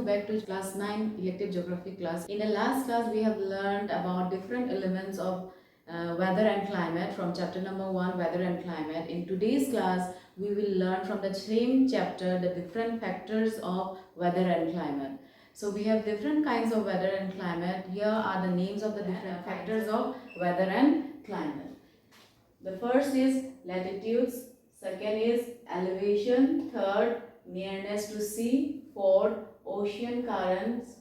back to class 9 elective geography class. In the last class we have learned about different elements of weather and climate from chapter number 1, weather and climate. In today's class we will learn from the same chapter the different factors of weather and climate. So we have different kinds of weather and climate. Here are the names of the different factors of weather and climate. The first is latitudes, second is elevation, third nearness to sea, fourth ocean currents,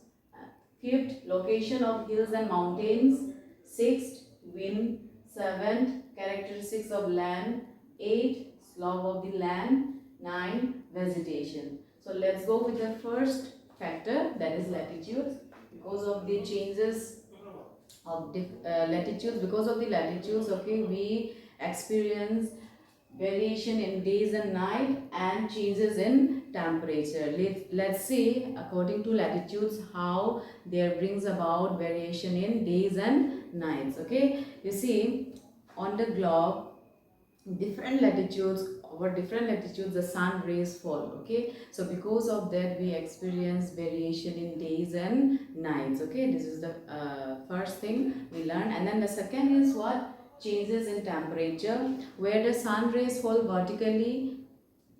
fifth location of hills and mountains, sixth wind, seventh characteristics of land, eighth slope of the land, nine vegetation. So let's go with the first factor, that is latitudes. Because of the changes of latitudes, okay, we experience variation in days and night and changes in temperature. Let's see according to latitudes how there brings about variation in days and nights. Okay, you see on the globe different latitudes, over different latitudes the sun rays fall. Okay, so because of that we experience variation in days and nights. Okay, this is the first thing we learn. And then the second is what? Changes in temperature. Where the sun rays fall vertically,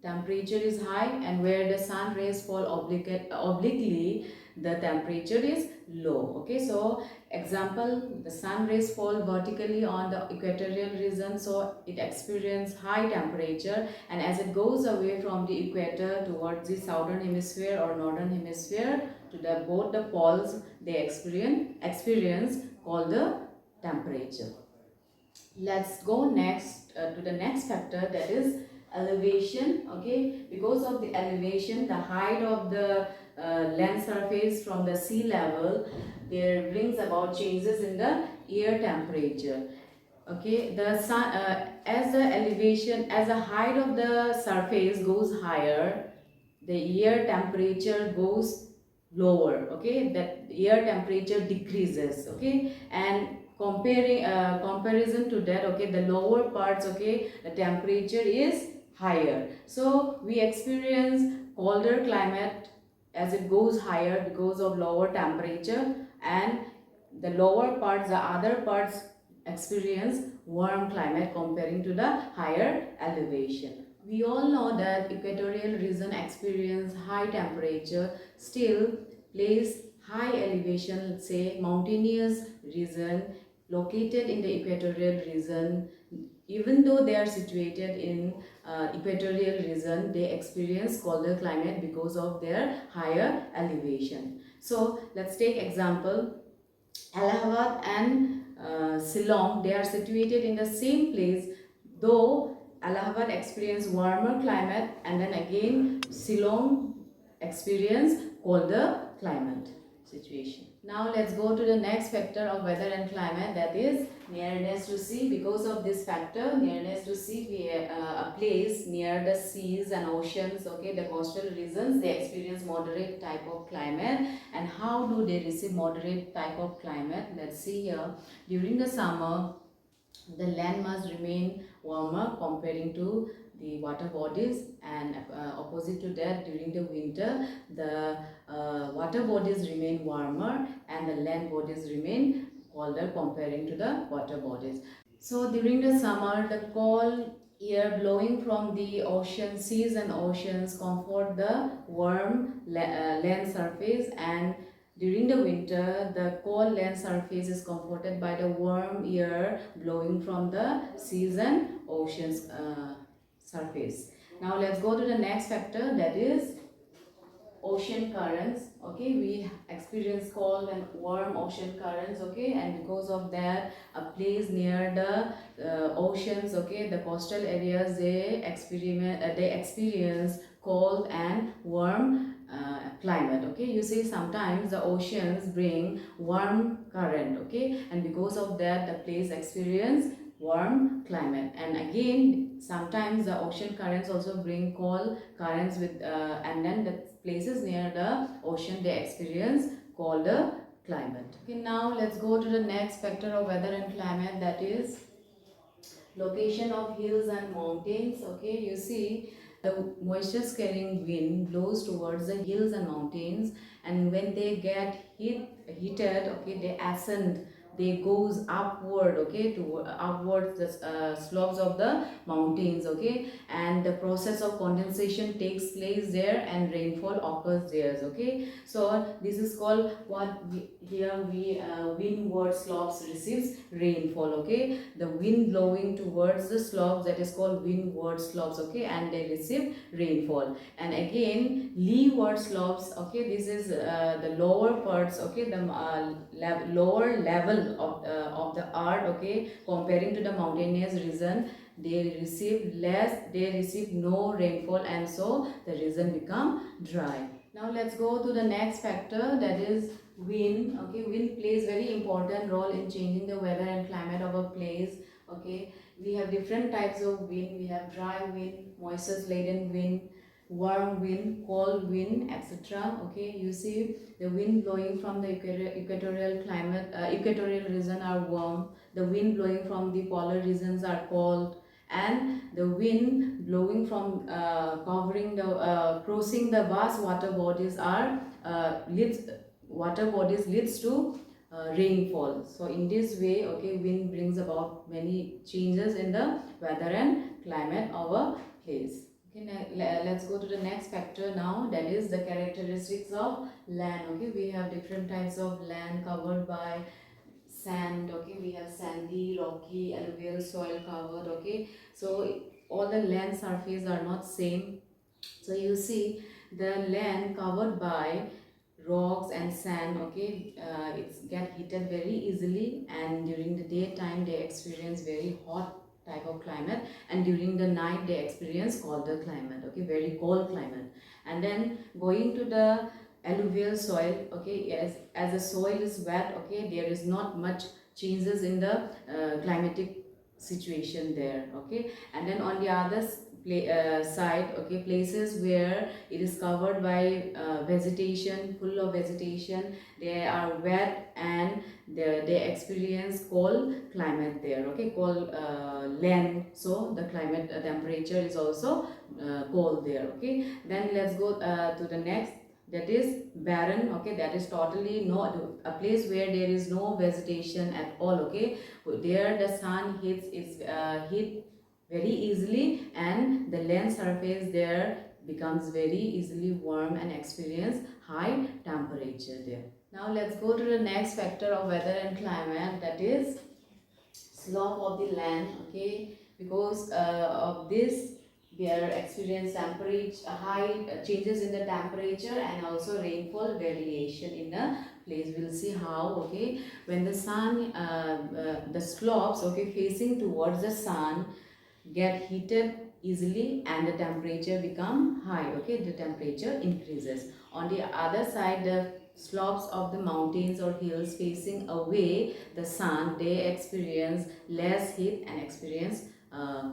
temperature is high, and where the sun rays fall obliquely, the temperature is low. Okay, so example, the sun rays fall vertically on the equatorial region, so it experiences high temperature, and as it goes away from the equator towards the southern hemisphere or northern hemisphere to the both the poles, they experience called the temperature. Let's go next to the next factor, that is elevation. Okay, because of the elevation, the height of the land surface from the sea level, there brings about changes in the air temperature. Okay, the sun as the elevation, as the height of the surface goes higher, the air temperature goes lower. Okay, that air temperature decreases. Okay, and comparison to that, okay, the lower parts, okay, the temperature is higher, so we experience colder climate as it goes higher because of lower temperature, and the lower parts, the other parts, experience warm climate comparing to the higher elevation. We all know that equatorial region experience high temperature, still place high elevation, let's say mountainous region located in the equatorial region, even though they are situated in equatorial region, they experience colder climate because of their higher elevation. So let's take example, Allahabad and Shillong, they are situated in the same place, though Allahabad experience warmer climate and then again Shillong experience colder climate situation. Now let's go to the next factor of weather and climate, that is nearness to sea. Because of this factor, nearness to sea, we a place near the seas and oceans, okay, the coastal regions, they experience moderate type of climate. And how do they receive moderate type of climate? Let's see here. During the summer, the land must remain warmer comparing to the water bodies, and opposite to that, during the winter the water bodies remain warmer and the land bodies remain colder comparing to the water bodies. So during the summer, the cold air blowing from the ocean, seas and oceans comfort the warm land surface, and during the winter, the cold land surface is comforted by the warm air blowing from the seas and oceans surface. Now let's go to the next factor, that is ocean currents. Okay, we experience cold and warm ocean currents. Okay, and because of that, a place near the oceans, okay, the coastal areas, they experience cold and warm climate. Okay, you see sometimes the oceans bring warm current. Okay, and because of that the place experience warm climate, and again sometimes the ocean currents also bring cold currents with and then the places near the ocean, they experience colder climate. Okay, now let's go to the next factor of weather and climate, that is location of hills and mountains. Okay, you see The moisture carrying wind blows towards the hills and mountains, and when they get heated, okay, they ascend, they goes upward, okay, to upwards the slopes of the mountains, okay, and the process of condensation takes place there and rainfall occurs there, okay. So this is called what here we windward slopes receives rainfall, okay. The wind blowing towards the slopes, that is called windward slopes, okay, and they receive rainfall. And again leeward slopes, okay, this is the lower parts, okay, the lower level of the earth, okay, comparing to the mountainous region, they receive less, they receive no rainfall, and so the region become dry. Now let's go to the next factor, that is wind, okay. Wind plays very important role in changing the weather and climate of a place, okay. We have different types of wind. We have dry wind, moisture laden wind, warm wind, cold wind, etc. Okay, you see the wind blowing from the equatorial climate, equatorial region are warm. The wind blowing from the polar regions are cold, and the wind blowing from covering the crossing the vast water bodies are leads water bodies leads to rainfall. So in this way, okay, wind brings about many changes in the weather and climate of a place. Okay, let's go to the next factor now, that is the characteristics of land. Okay, we have different types of land covered by sand, okay. We have sandy, rocky, alluvial soil covered, okay. So all the land surface are not same. So you see the land covered by rocks and sand, okay, it's get heated very easily, and during the daytime they experience very hot type of climate, and during the night they experience colder climate, okay, very cold climate. And then going to the alluvial soil, okay, yes, as the soil is wet, okay, there is not much changes in the climatic situation there, okay. And then on the other side, okay, places where it is covered by vegetation, full of vegetation, they are wet, and they experience cold climate there, okay, cold land, so the climate temperature is also cold there, okay. Then let's go to the next, that is barren, okay, that is totally no, a place where there is no vegetation at all, okay. There the sun hits its heat very easily, and the land surface there becomes very easily warm and experience high temperature there. Now let's go to the next factor of weather and climate, that is slope of the land, okay. Because of this we are experience temperature high changes in the temperature, and also rainfall variation in the place. We'll see how, okay. When the sun the slopes, okay, facing towards the sun get heated easily, and the temperature become high, okay, the temperature increases. On the other side, the slopes of the mountains or hills facing away the sun, they experience less heat and experience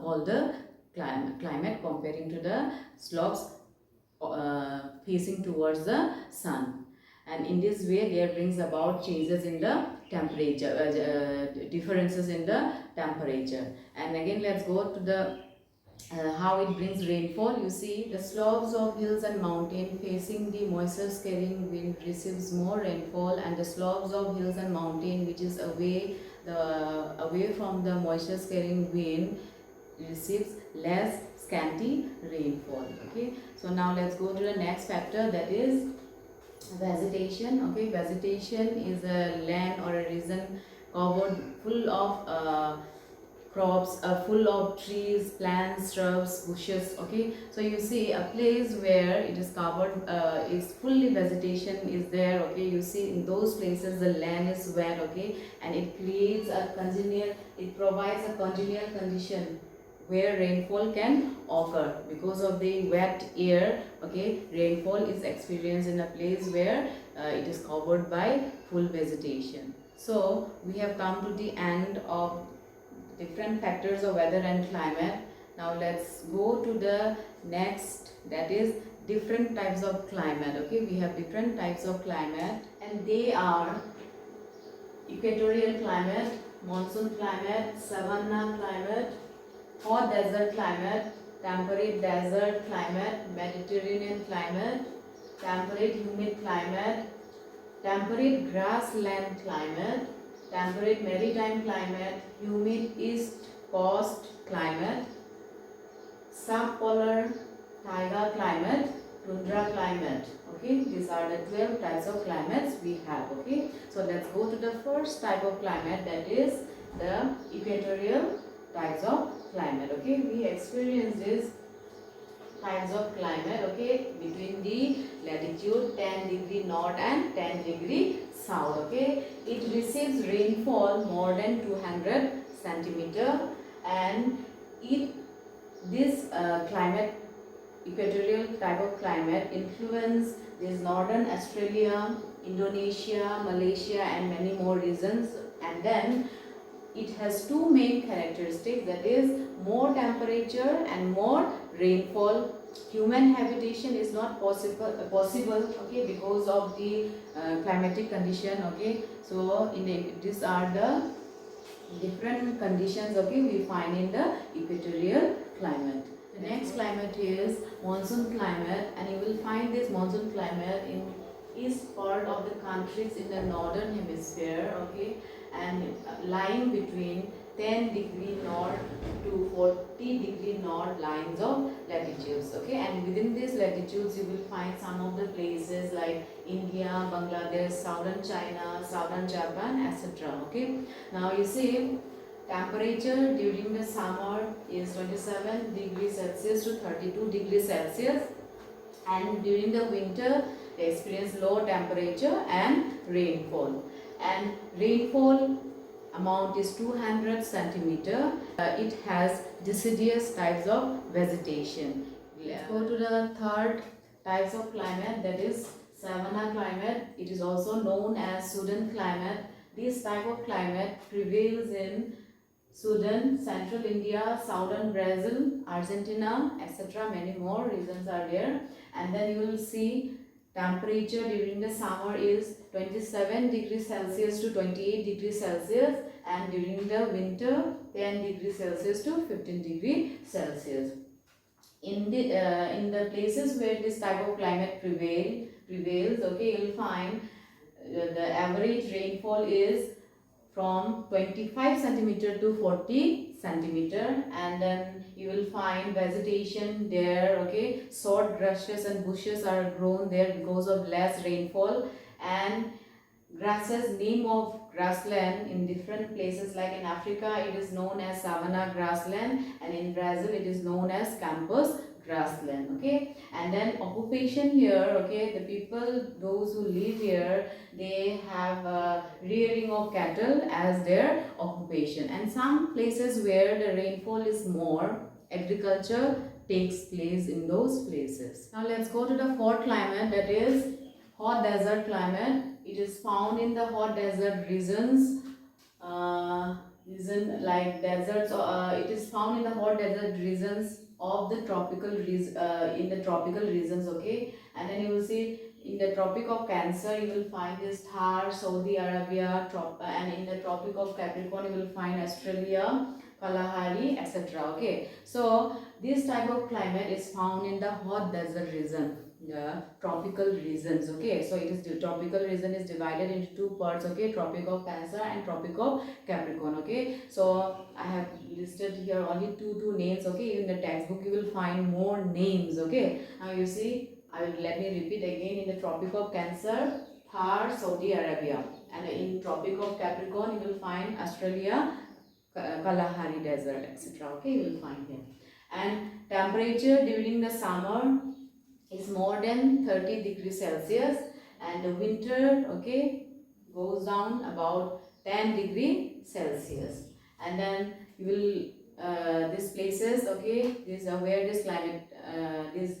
colder climate comparing to the slopes facing towards the sun. And in this way there brings about changes in the temperature, differences in the temperature. And again let's go to the how it brings rainfall. You see the slopes of hills and mountain facing the moisture carrying wind receives more rainfall, and the slopes of hills and mountain which is away from the moisture carrying wind receives less scanty rainfall, okay. So now let's go to the next factor, that is vegetation, okay. Vegetation is a land or a region covered full of crops, full of trees, plants, shrubs, bushes, okay. So you see a place where it is covered, is fully vegetation is there, okay. You see in those places the land is wet, okay, and it creates a congenial, it provides a congenial condition where rainfall can occur because of the wet air, okay. Rainfall is experienced in a place where it is covered by full vegetation. So we have come to the end of different factors of weather and climate. Now let's go to the next, that is different types of climate, okay. We have different types of climate, and they are equatorial climate, monsoon climate, savanna climate, hot desert climate, temperate desert climate, Mediterranean climate, temperate humid climate, temperate grassland climate, temperate maritime climate, humid east coast climate, subpolar taiga climate, tundra climate. Okay, these are the 12 types of climates we have. Okay, so let's go to the first type of climate, that is the equatorial types of climate. Okay, we experience this types of climate, okay, between the latitude 10 degree north and 10 degree south. Okay, it receives rainfall more than 200 centimeter, and it this climate, equatorial type of climate, influence this northern Australia, Indonesia, Malaysia and many more regions. And then it has two main characteristics, that is more temperature and more rainfall. Human habitation is not possible, okay, because of the climatic condition. Okay, so these are the different conditions, okay, we find in the equatorial climate. The next climate is monsoon climate, and you will find this monsoon climate in east part of the countries in the northern hemisphere. Okay, and lying between 10 degree north to 40 degree north lines of latitudes. Okay, and within these latitudes you will find some of the places like India, Bangladesh, southern China, southern Japan, etc. Okay, now you see temperature during the summer is 27 degrees Celsius to 32 degrees Celsius, and during the winter they experience low temperature and rainfall. And rainfall amount is 200 centimeter. It has deciduous types of vegetation. Let's go to the third types of climate, that is savanna climate. It is also known as Sudan climate. This type of climate prevails in Sudan, Central India, Southern Brazil, Argentina, etc. Many more regions are there. And then you will see temperature during the summer is 27 degrees Celsius to 28 degrees Celsius, and during the winter 10 degrees Celsius to 15 degrees Celsius. In the places where this type of climate prevails, okay, you will find the average rainfall is from 25 centimeter to 40 centimeter, and then you will find vegetation there. Okay, short grasses and bushes are grown there because of less rainfall, and grasses, name of grassland in different places, like in Africa it is known as savanna grassland, and in Brazil it is known as campus grassland. Okay, and then occupation here, okay, the people, those who live here, they have rearing of cattle as their occupation, and some places where the rainfall is more, agriculture takes place in those places. Now let's go to the fourth climate, that is hot desert climate. It is found in the hot desert regions, like deserts. It is found in the hot desert regions of the tropical in the tropical regions. Okay, and then you will see in the Tropic of Cancer you will find this Thar, Saudi Arabia, and in the Tropic of Capricorn you will find Australia, Kalahari, etc. Okay, so this type of climate is found in the hot desert region, the tropical regions. Okay, so it is the tropical region is divided into two parts. Okay, Tropic of Cancer and Tropic of Capricorn. Okay, so I have listed here only two names. Okay, in the textbook you will find more names. Okay, now you see, let me repeat again. In the Tropic of Cancer, Thar, Saudi Arabia, and in Tropic of Capricorn you will find Australia, Kalahari Desert, etc. Okay, you will find here. And temperature during the summer is more than 30 degrees Celsius, and the winter, okay, goes down about 10 degree Celsius. And then you will these places, okay, these are where this climate, this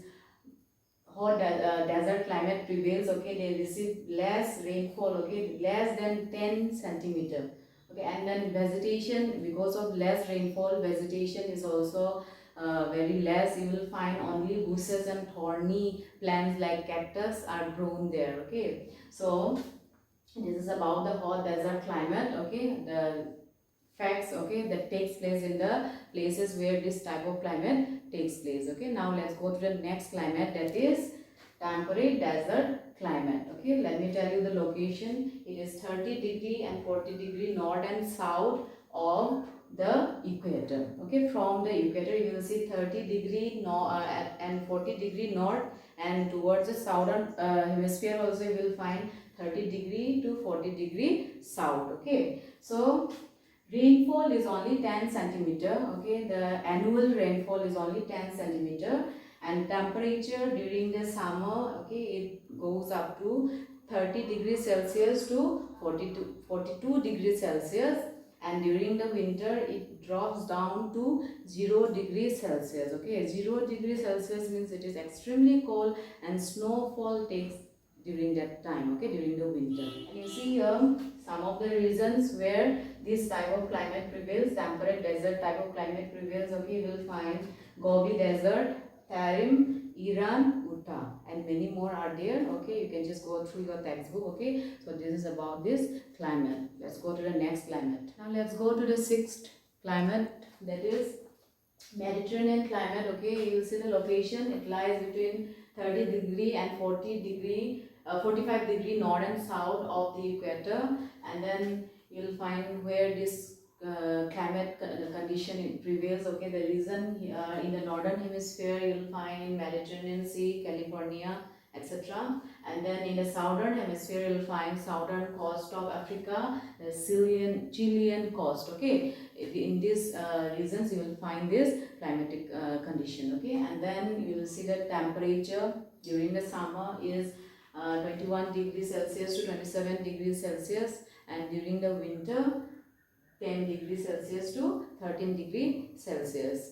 hot desert climate prevails. Okay, they receive less rainfall, okay, less than 10 centimeter. Okay, and then vegetation, because of less rainfall, vegetation is also very less. You will find only bushes and thorny plants like cactus are grown there. Okay, so this is about the hot desert climate. Okay, the facts, okay, that takes place in the places where this type of climate takes place. Okay, now let's go to the next climate, that is temperate desert climate. Okay, let me tell you the location. It is 30 degree and 40 degree north and south of the equator. Okay, from the equator you will see 30 degree and 40 degree north, and towards the southern hemisphere also you will find 30 degree to 40 degree south. Okay, so rainfall is only 10 centimeter. Okay, the annual rainfall is only 10 centimeter, and temperature during the summer, okay, it goes up to 30 degrees Celsius to 42 degrees Celsius, and during the winter it drops down to 0 degrees Celsius. Okay, 0 degrees Celsius means it is extremely cold, and snowfall takes during that time, okay, during the winter. And you see here some of the reasons where this type of climate prevails, temperate desert type of climate prevails. Okay, you will find Gobi Desert, Tarim, Iran, Utah, and many more are there. Okay, you can just go through your textbook. Okay, so this is about this climate. Let's go to the next climate. Now let's go to the sixth climate, that is Mediterranean climate. Okay, you will see the location. It lies between 30 degree and 45 degree north and south of the equator, and then you will find where this climate condition prevails. Okay, the reason in the northern hemisphere you will find in Mediterranean Sea, California, etc. And then in the southern hemisphere you will find southern coast of Africa, the Chilean coast. Okay, in these regions you will find this climatic condition. Okay, and then you will see the temperature during the summer is 21 degrees Celsius to 27 degrees Celsius, and during the winter 10 degrees Celsius to 13 degrees Celsius.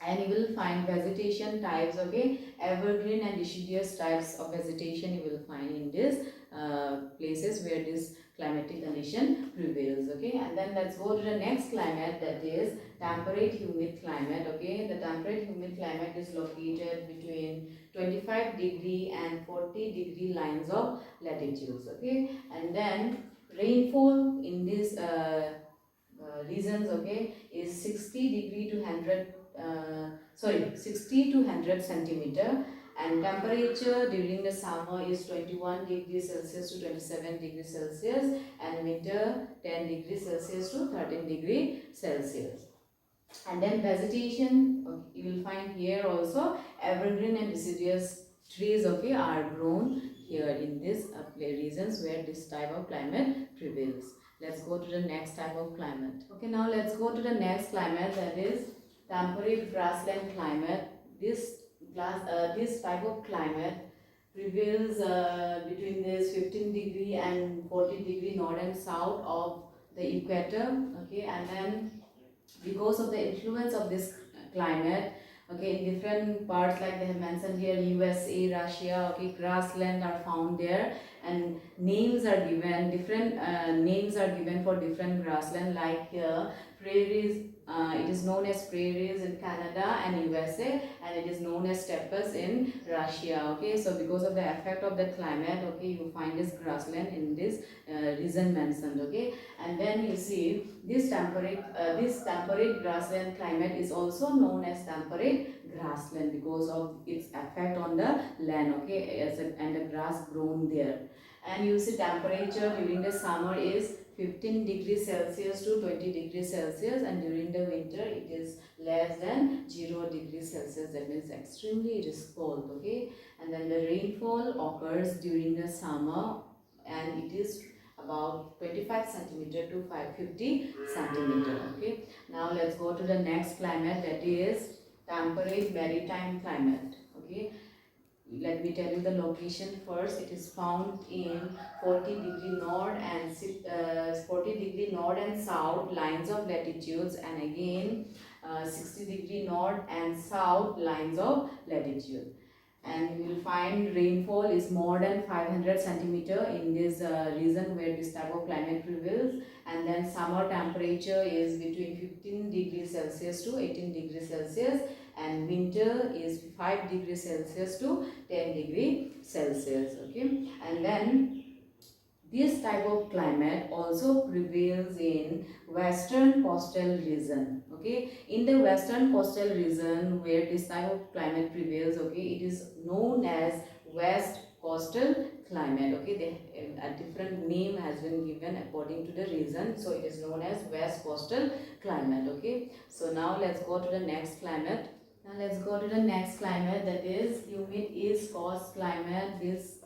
And you will find vegetation types. Okay, evergreen and deciduous types of vegetation you will find in these places where this climatic condition prevails. Okay, and then let's go to the next climate, that is temperate humid climate. Okay, the temperate humid climate is located between 25 degree and 40 degree lines of latitudes. Okay, and then rainfall in these regions, okay, is 60 degree to 100 60 to 100 centimeter, and temperature during the summer is 21 degrees Celsius to 27 degrees Celsius, and winter 10 degrees Celsius to 13 degrees Celsius. And then vegetation, okay, you will find here also evergreen and deciduous trees, okay, are grown here in these regions where this type of climate prevails. Let's go to the next type of climate. Okay, now let's go to the next climate, that is temperate grassland climate. This type of climate prevails between this 15 degree and 40 degree north and south of the equator. Okay, and then because of the influence of this climate, okay, in different parts, like they have mentioned here, USA, Russia, okay, grassland are found there, and names are given, different names are given for different grassland, like here prairies, it is known as prairies in Canada and USA, and it is known as steppes in Russia. Okay, so because of the effect of the climate, okay, you find this grassland in this region mentioned. Okay, and then you see this temperate grassland climate is also known as temperate grassland because of its effect on the land. Okay, and the grass grown there. And you see temperature during the summer is 15 degrees Celsius to 20 degrees Celsius, and during the winter it is less than 0 degrees Celsius. That means extremely it is cold. Okay, and then the rainfall occurs during the summer, and it is about 25 centimeter to 550 centimeter. Okay, now let's go to the next climate, that is temperate maritime climate. Okay, let me tell you the location first. It is found in 40 degree north and 40 degree north and south lines of latitudes, and again 60 degree north and south lines of latitude. And you will find rainfall is more than 500 centimeter in this region where this type of climate prevails. And then summer temperature is between 15 degrees Celsius to 18 degrees Celsius, and winter is 5 degrees Celsius to 10 degrees Celsius. Okay, and then This type of climate also prevails in western coastal region. Okay, in the western coastal region where this type of climate prevails, okay, it is known as west coastal climate. Okay, a different name has been given according to the region, so it is known as west coastal climate. Okay, so now let's go to the next climate. Now let's go to the next climate, that is humid east coast climate. This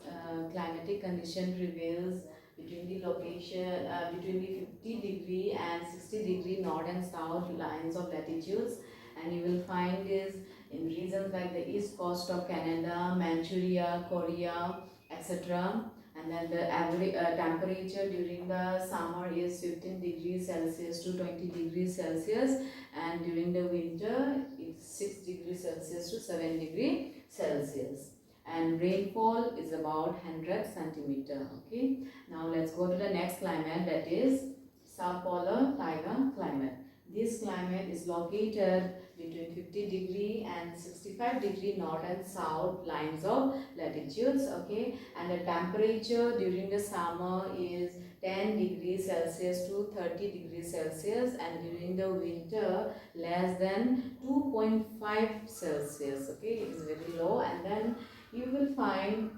climatic condition prevails between the location between the 50-degree and 60-degree north and south lines of latitudes, and you will find this in regions like the east coast of Canada, Manchuria, Korea, etc. And then the average temperature during the summer is 15 degrees Celsius to 20 degrees Celsius, and during the winter it's 6 degrees Celsius to 7 degrees Celsius, and rainfall is about 100 centimeter. Okay, now let's go to the next climate, that is subpolar taiga climate. This climate is located between 50-degree and 65-degree north and south lines of latitudes. Okay, and the temperature during the summer is 10 degrees Celsius to 30 degrees Celsius, and during the winter less than 2.5 Celsius. Okay, it is very low. And then you will find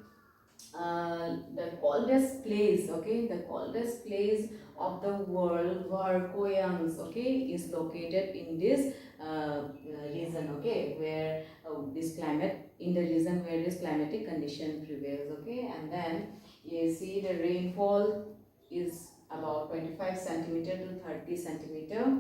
the coldest place, okay, the coldest place of the world, Varkoyans, okay, is located in this region, okay, where this climate, in the region where this climatic condition prevails. Okay, and then you see the rainfall is about 25 centimeter to 30 centimeter,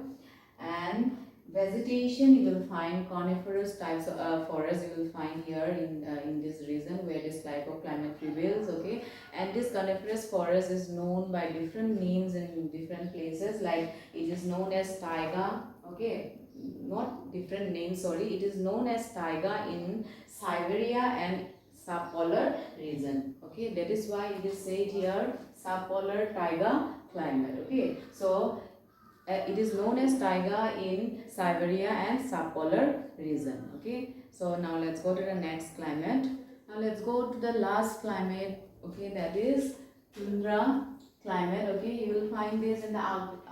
and vegetation you will find coniferous types of forests you will find here in this region where this type of climate prevails. Okay, and this coniferous forest is known by different names in different places, like it is known as taiga. Okay, not different names, sorry, it is known as taiga in Siberia and subpolar region. Okay, that is why it is said here subpolar taiga climate. Okay, so it is known as taiga in Siberia and subpolar region. Okay, so now let's go to the next climate. Now let's go to the last climate. Okay, that is tundra climate. Okay, you will find this in the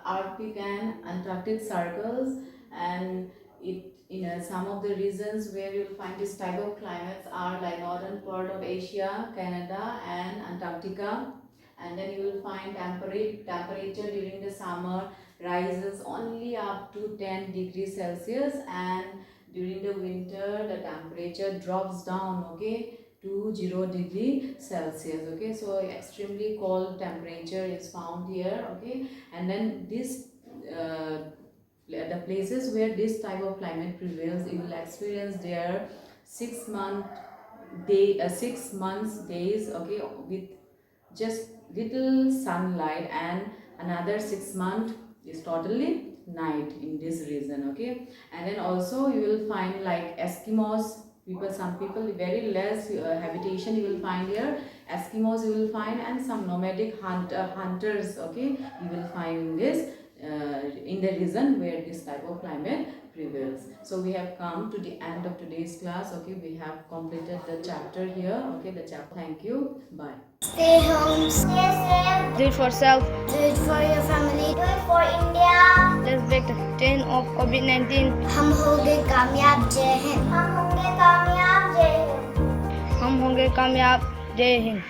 Arctic and Antarctic circles, and it in some of the regions where you will find this type of climates are like northern part of Asia, Canada, and Antarctica. And then you will find temperature during the summer rises only up to 10 degrees Celsius, and during the winter the temperature drops down, okay, to 0 degree Celsius. Okay, so extremely cold temperature is found here. Okay, and then this the places where this type of climate prevails, you will experience there 6 months days, okay, with just little sunlight, and another 6 months is totally night in this region. Okay, and then also you will find like Eskimos people, some people very less habitation you will find here, Eskimos you will find, and some nomadic hunters, okay, you will find in this in the region where this type of climate prevails. So we have come to the end of today's class. Okay, we have completed the chapter here. Okay, the chapter. Thank you. Bye. Stay home, stay safe. Do it for self. Do it for your family. Do it for India. Let's break the chain of COVID-19. हम होंगे कामयाब, जय हिंद. हम होंगे कामयाब, जय हिंद. हम होंगे कामयाब, जय हिंद.